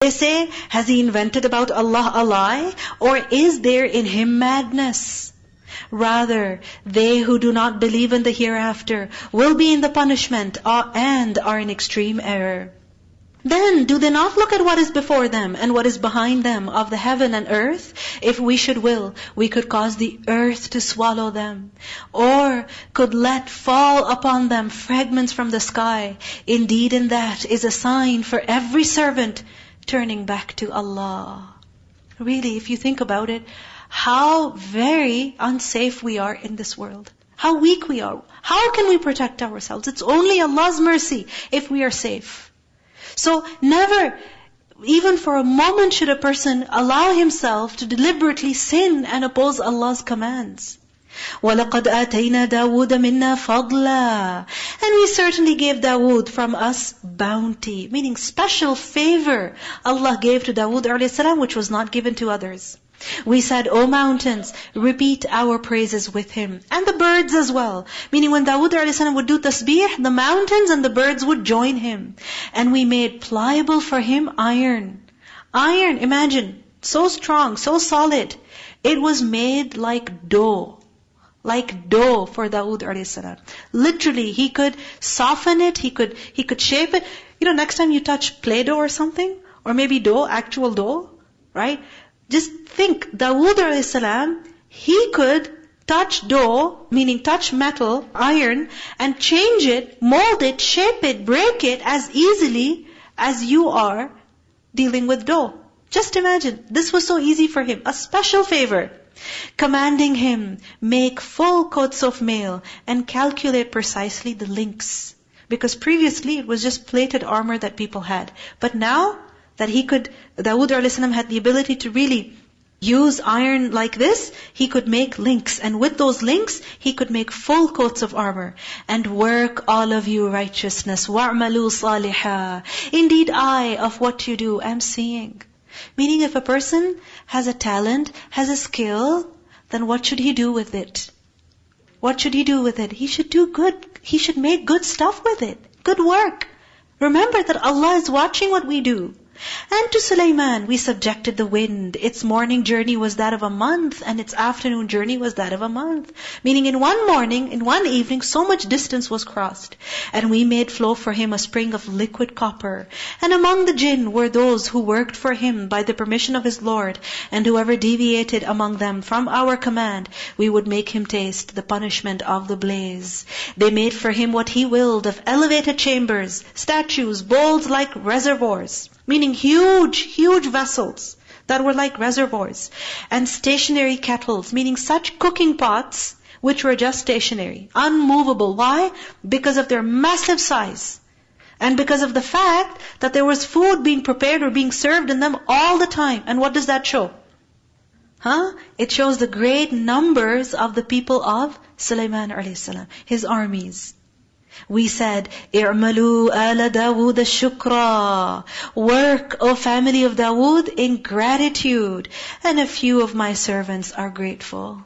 They say, has he invented about Allah a lie? Or is there in him madness? Rather, they who do not believe in the hereafter will be in the punishment and are in extreme error. Then, do they not look at what is before them and what is behind them of the heaven and earth? If we should will, we could cause the earth to swallow them, or could let fall upon them fragments from the sky. Indeed, in that is a sign for every servant turning back to Allah. Really, if you think about it, how very unsafe we are in this world. How weak we are. How can we protect ourselves? It's only Allah's mercy if we are safe. So never, even for a moment, should a person allow himself to deliberately sin and oppose Allah's commands. وَلَقَدْ آتَيْنَا دَاوُودَ مِنَّا فَضْلًا. And we certainly gave Dawood from us bounty, meaning special favor Allah gave to Dawood a.s., which was not given to others. We said, O mountains, repeat our praises with him. And the birds as well. Meaning when Dawood a.s. would do tasbih, the mountains and the birds would join him. And we made pliable for him iron. Iron, imagine, so strong, so solid. It was made like dough. Like dough for Dawood a.s. Literally, he could soften it, he could shape it. Next time you touch Play-Doh or something, or maybe dough, actual dough, right? Just think, Dawood a.s., he could touch dough, meaning touch metal, iron, and change it, mold it, shape it, break it as easily as you are dealing with dough. Just imagine, this was so easy for him, a special favor. Commanding him, make full coats of mail and calculate precisely the links. Because previously it was just plated armor that people had. But now that Dawood a.s. had the ability to really use iron like this, he could make links. And with those links, he could make full coats of armor. And work all of you righteousness. وَاعْمَلُوا صَالِحًا. Indeed, I, of what you do, am seeing. Meaning if a person has a talent, has a skill, then what should he do with it? What should he do with it? He should do good. He should make good stuff with it. Good work. Remember that Allah is watching what we do. And to Sulaiman, we subjected the wind. Its morning journey was that of a month, and its afternoon journey was that of a month. Meaning in one morning, in one evening, so much distance was crossed. And we made flow for him a spring of liquid copper. And among the jinn were those who worked for him by the permission of his Lord. And whoever deviated among them from our command, we would make him taste the punishment of the blaze. They made for him what he willed of elevated chambers, statues, bowls like reservoirs. Meaning huge vessels that were like reservoirs. And stationary kettles, meaning such cooking pots which were just stationary, unmovable. Why? Because of their massive size. And because of the fact that there was food being prepared or being served in them all the time. And what does that show? It shows the great numbers of the people of Sulaiman a.s., his armies. We said, "I'malu ala Dawood shukra." Work, O family of Dawood, in gratitude. And a few of my servants are grateful.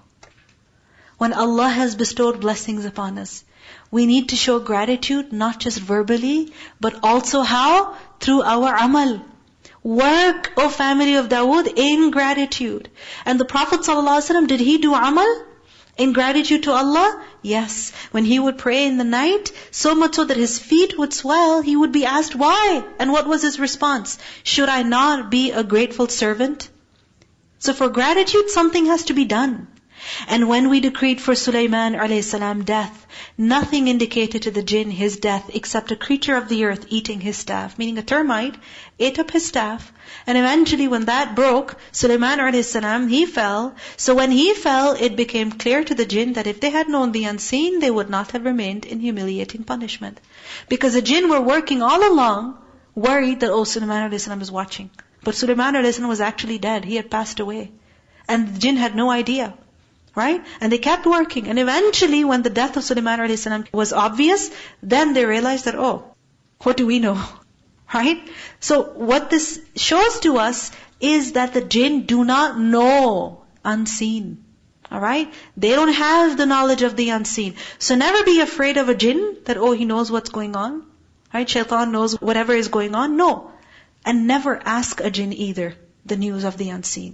When Allah has bestowed blessings upon us, we need to show gratitude, not just verbally, but also how? Through our amal. Work, O family of Dawood, in gratitude. And the Prophet ﷺ, did he do amal? In gratitude to Allah? Yes. When he would pray in the night, so much so that his feet would swell, he would be asked why? And what was his response? Should I not be a grateful servant? So for gratitude, something has to be done. And when we decreed for Sulaiman a.s. death, nothing indicated to the jinn his death except a creature of the earth eating his staff. Meaning a termite ate up his staff. And eventually when that broke, Sulaiman a.s. he fell. So when he fell, it became clear to the jinn that if they had known the unseen, they would not have remained in humiliating punishment. Because the jinn were working all along, worried that, Sulaiman a.s. is watching. But Sulaiman a.s. was actually dead. He had passed away. And the jinn had no idea. Right? And they kept working. And eventually, when the death of Sulaiman a.s. was obvious, then they realized that, what do we know? Right? So what this shows to us is that the jinn do not know unseen. Alright? They don't have the knowledge of the unseen. So never be afraid of a jinn that, he knows what's going on. Right? Shaitan knows whatever is going on. No. And never ask a jinn either the news of the unseen.